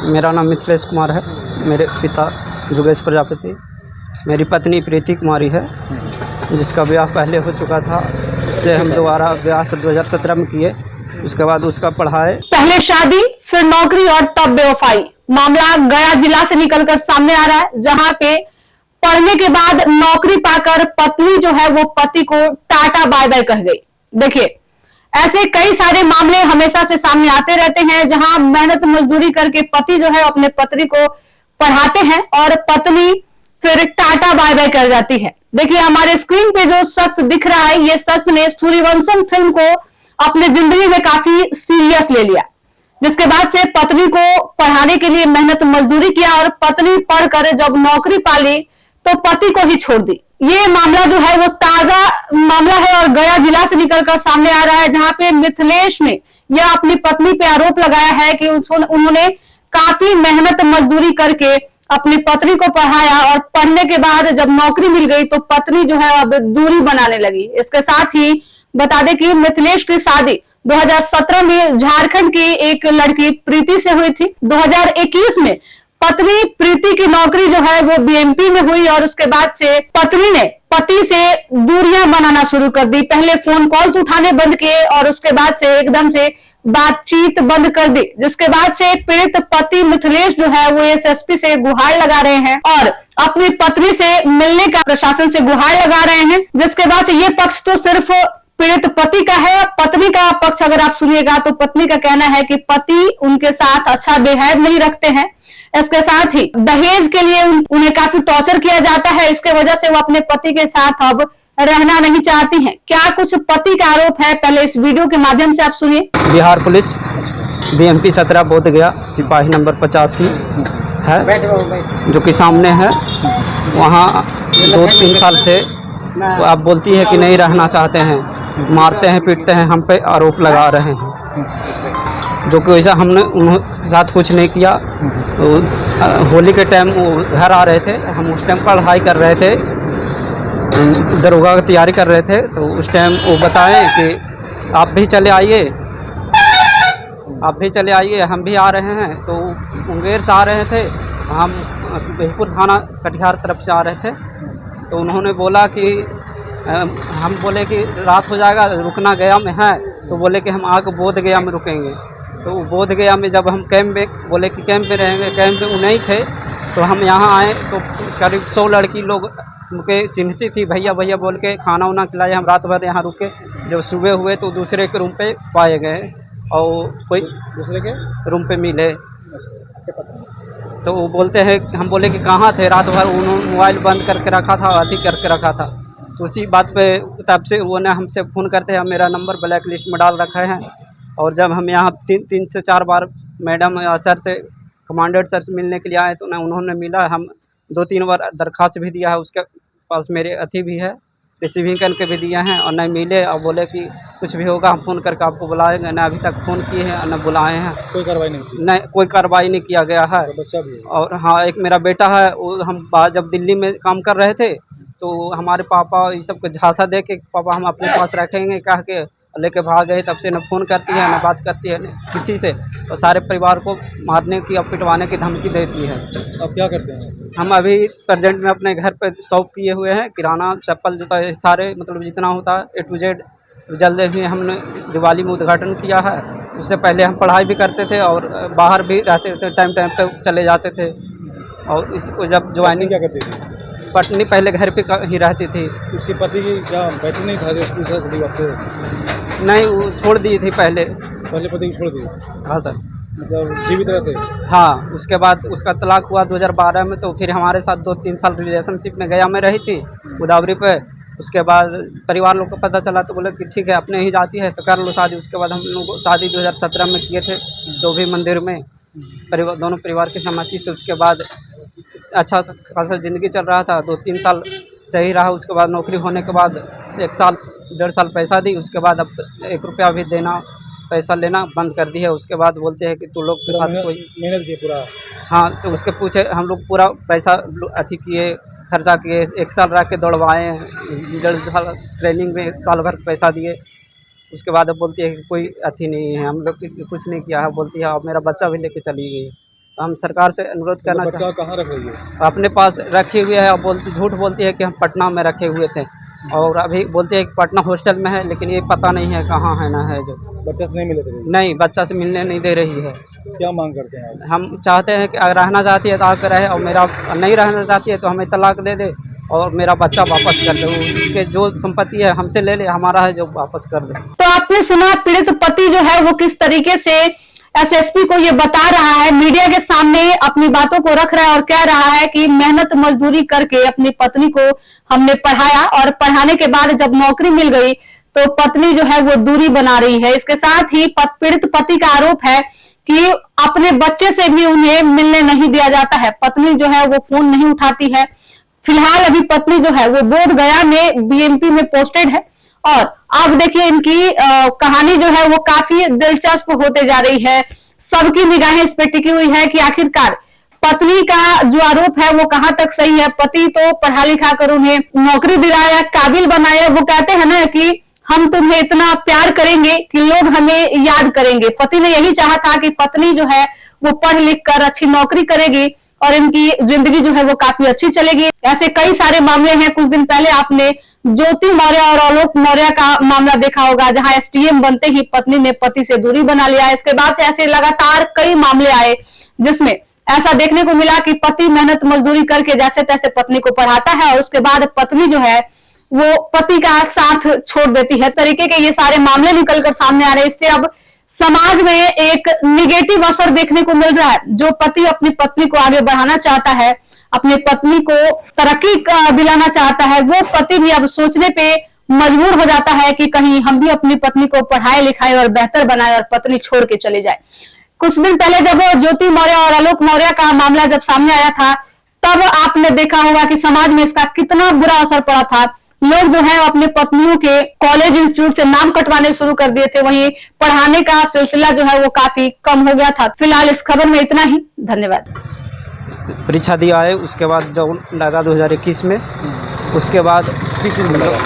मेरा नाम मिथिलेश कुमार है। मेरे पिता जुगेश प्रजापति, मेरी पत्नी प्रीति कुमारी है, जिसका ब्याह पहले हो चुका था। उससे हम दोबारा ब्याह 2017 में किए। उसके बाद उसका पढ़ाए, पहले शादी फिर नौकरी और तब बेवफाई। मामला गया जिला से निकलकर सामने आ रहा है, जहां पे पढ़ने के बाद नौकरी पाकर पत्नी जो है वो पति को टाटा बाय बाय कह गई। देखिए, ऐसे कई सारे मामले हमेशा से सामने आते रहते हैं, जहां मेहनत मजदूरी करके पति जो है अपने पत्नी को पढ़ाते हैं और पत्नी फिर टाटा बाय बाय कर जाती है। देखिए, हमारे स्क्रीन पे जो शख्स दिख रहा है, ये शख्स ने सूर्यवंशम फिल्म को अपने जिंदगी में काफी सीरियस ले लिया, जिसके बाद से पत्नी को पढ़ाने के लिए मेहनत मजदूरी किया और पत्नी पढ़कर जब नौकरी पाली तो पति को ही छोड़ दी। ये मामला जो है वो ताजा मामला है और गया जिला से निकलकर सामने आ रहा है, जहां पे मिथिलेश ने यह अपनी पत्नी पे आरोप लगाया है कि उन्होंने काफी मेहनत मजदूरी करके अपनी पत्नी को पढ़ाया और पढ़ने के बाद जब नौकरी मिल गई तो पत्नी जो है अब दूरी बनाने लगी। इसके साथ ही बता दें कि मिथिलेश की शादी 2017 में झारखंड की एक लड़की प्रीति से हुई थी। 2021 में पत्नी प्रीति की नौकरी जो है वो बीएमपी में हुई और उसके बाद से पत्नी ने पति से दूरियां बनाना शुरू कर दी। पहले फोन कॉल्स उठाने बंद किए और उसके बाद से एकदम से बातचीत बंद कर दी, जिसके बाद से पीड़ित पति मिथिलेश जो है वो एसएसपी से गुहार लगा रहे हैं और अपनी पत्नी से मिलने का प्रशासन से गुहार लगा रहे हैं। जिसके बाद से ये पक्ष तो सिर्फ पीड़ित पति का है। पत्नी का पक्ष अगर आप सुनिएगा तो पत्नी का कहना है कि पति उनके साथ अच्छा बेहद नहीं रखते हैं। इसके साथ ही दहेज के लिए उन्हें काफी टॉर्चर किया जाता है। इसके वजह से वो अपने पति के साथ अब रहना नहीं चाहती हैं। क्या कुछ पति का आरोप है, पहले इस वीडियो के माध्यम से आप सुनिए। बिहार पुलिस बीएमपी 17 बोध गया, सिपाही नंबर 85 है, जो कि सामने है। वहाँ 2-3 साल से वो आप बोलती है कि नहीं रहना चाहते हैं, मारते हैं, पीटते हैं, हम पे आरोप लगा रहे हैं, जो कि वैसा हमने उनके साथ कुछ नहीं किया। होली के टाइम वो घर आ रहे थे, हम उस टाइम पढ़ाई कर रहे थे, दरोगा की तैयारी कर रहे थे, तो उस टाइम वो बताएं कि आप भी चले आइए, आप भी चले आइए, हम भी आ रहे हैं। तो मुंगेर से आ रहे थे, हम बिहपुर थाना कटिहार तरफ से आ रहे थे। तो उन्होंने बोला कि हम बोले कि रात हो जाएगा, रुकना गया में है, तो बोले कि हम आके बोध गया में रुकेंगे। तो बोध गया में जब हम कैंप में बोले कि कैंप में रहेंगे, कैंप में वो नहीं थे, तो हम यहाँ आए तो करीब 100 लड़की लोग उनके चिन्हती थी, भैया भैया बोल के खाना वाना खिलाए। हम रात भर यहाँ रुके, जब सुबह हुए तो दूसरे के रूम पे पाए गए और कोई दूसरे के रूम पे मिले। तो वो बोलते हैं, हम बोले कि कहाँ थे रात भर, उन्होंने मोबाइल बंद करके रखा था, अति करके रखा था। तो उसी बात पे तब से वो ने हमसे फ़ोन करते हैं, मेरा नंबर ब्लैक लिस्ट में डाल रखा है। और जब हम यहाँ 3 से 4 बार मैडम सर से, कमांडेंट सर से मिलने के लिए आए, तो ना उन्होंने मिला। हम 2-3 बार दरख्वास्त भी दिया है, उसके पास मेरे अथी भी है, रिसीविंग करके भी दिए हैं और न मिले। और बोले कि कुछ भी होगा हम फ़ोन करके आपको बुलाएंगे। न अभी तक फ़ोन किए हैं न बुलाए हैं, कोई कार्रवाई नहीं की? नहीं, कोई कार्रवाई नहीं किया गया है। बच्चा भी है? और हाँ, एक मेरा बेटा है, वो हम जब दिल्ली में काम कर रहे थे तो हमारे पापा ये सब को झांसा दे के पापा हम अपने पास रखेंगे कह के लेके भाग गए। तब से न फ़ोन करती है न बात करती है किसी से, और सारे परिवार को मारने की और पिटवाने की धमकी देती है। अब क्या करते हैं? हम अभी प्रेजेंट में अपने घर पे शॉप किए हुए हैं, किराना, चप्पल, जूता, सारे मतलब जितना होता है A to Z। जल्द ही हमने दिवाली में उद्घाटन किया है। उससे पहले हम पढ़ाई भी करते थे और बाहर भी रहते थे, टाइम टाइम पे चले जाते थे। और इसको जब ज्वाइनिंग क्या करती थी? पत्नी पहले घर पे ही रहती थी। उसके पति की क्या बैठे नहीं था स्कूल से छुट्टी आपसे? नहीं, वो छोड़ दी थी पहले पति की छोड़ दी? हाँ सर। मतलब जीवित रहते? हाँ, उसके बाद उसका तलाक हुआ 2012 में। तो फिर हमारे साथ 2-3 साल रिलेशनशिप में गया में रही थी गोदावरी पे। उसके बाद परिवार लोग को पता चला तो बोले कि ठीक है, अपने ही जाती है तो कर लो शादी। उसके बाद हम लोग शादी 2017 में किए थे, डोभी मंदिर में, दोनों परिवार की सहमति से। उसके बाद अच्छा खासा ज़िंदगी चल रहा था, 2-3 साल सही रहा। उसके बाद नौकरी होने के बाद 1 साल 1.5 साल पैसा दी, उसके बाद अब 1 रुपया भी देना, पैसा लेना बंद कर दी है। उसके बाद बोलते हैं कि तू लोग के साथ कोई मेहनत किए पूरा? हाँ, तो उसके पूछे हम लोग पूरा पैसा अथी किए, खर्चा किए, 1 साल रह के दौड़वाए, 1.5 साल ट्रेनिंग में साल भर पैसा दिए। उसके बाद अब बोलती है कि कोई अथी नहीं है, हम लोग कुछ नहीं किया है। बोलती है अब मेरा बच्चा भी लेके चली गई। हम सरकार से अनुरोध करना बच्चा चाहते कहाँ रख रही है? हैं। अपने पास रखे हुए है और झूठ बोलती है कि हम पटना में रखे हुए थे, और अभी बोलते हैं कि पटना हॉस्टल में है, लेकिन ये पता नहीं है कहाँ है ना है। जो बच्चा से नहीं मिले थे? नहीं, बच्चा से मिलने नहीं दे रही है। क्या मांग करते हैं आप? हम चाहते हैं कि अगर रहना चाहती है तो आकर रहे, और मेरा नहीं रहना चाहती है तो हमें तलाक दे दे और मेरा बच्चा वापस कर दे। उसके जो संपत्ति है हमसे ले ले, हमारा है जो वापस कर दे। तो आपने सुना पीड़ित पति जो है वो किस तरीके से एसएसपी को ये बता रहा है, मीडिया के सामने अपनी बातों को रख रहा है और कह रहा है कि मेहनत मजदूरी करके अपनी पत्नी को हमने पढ़ाया और पढ़ाने के बाद जब नौकरी मिल गई तो पत्नी जो है वो दूरी बना रही है। इसके साथ ही पीड़ित पति का आरोप है कि अपने बच्चे से भी उन्हें मिलने नहीं दिया जाता है। पत्नी जो है वो फोन नहीं उठाती है। फिलहाल अभी पत्नी जो है वो बोध गया में बीएमपी में पोस्टेड है। और अब देखिए इनकी कहानी जो है वो काफी दिलचस्प होते जा रही है। सबकी निगाहें इस पे टिकी हुई है कि आखिरकार पत्नी का जो आरोप है वो कहां तक सही है। पति तो पढ़ा लिखा कर उन्हें नौकरी दिलाया, काबिल बनाया। वो कहते हैं ना कि हम तुम्हें इतना प्यार करेंगे कि लोग हमें याद करेंगे। पति ने यही चाहा था कि पत्नी जो है वो पढ़ लिख कर अच्छी नौकरी करेगी और इनकी जिंदगी जो है वो काफी अच्छी चलेगी। ऐसे कई सारे मामले हैं। कुछ दिन पहले आपने ज्योति मौर्य और आलोक मौर्य का मामला देखा होगा, जहां एसडीएम बनते ही पत्नी ने पति से दूरी बना लिया। इसके बाद से ऐसे लगातार कई मामले आए जिसमें ऐसा देखने को मिला कि पति मेहनत मजदूरी करके जैसे तैसे पत्नी को पढ़ाता है और उसके बाद पत्नी जो है वो पति का साथ छोड़ देती है। तरीके के ये सारे मामले निकलकर सामने आ रहे हैं। इससे अब समाज में एक निगेटिव असर देखने को मिल रहा है। जो पति अपनी पत्नी को आगे बढ़ाना चाहता है, अपनी पत्नी को तरक्की दिलाना चाहता है, वो पति भी अब सोचने पे मजबूर हो जाता है कि कहीं हम भी अपनी पत्नी को पढ़ाए लिखाए और बेहतर बनाए और पत्नी छोड़ के चले जाए। कुछ दिन पहले जब ज्योति मौर्य और आलोक मौर्य का मामला जब सामने आया था तब आपने देखा होगा कि समाज में इसका कितना बुरा असर पड़ा था। लोग जो है अपने पत्नियों के कॉलेज इंस्टीट्यूट से नाम कटवाने शुरू कर दिए थे। वहीं पढ़ाने का सिलसिला जो है वो काफी कम हो गया था। फिलहाल इस खबर में इतना ही। धन्यवाद। परीक्षा दिया है, उसके बाद जो लगा 2021 में, उसके बाद किस चीज़ में लगा?